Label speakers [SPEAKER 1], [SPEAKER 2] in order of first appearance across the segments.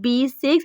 [SPEAKER 1] B6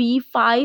[SPEAKER 1] B5،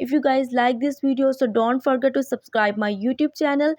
[SPEAKER 1] If you guys like this video, so don't forget to subscribe my YouTube channel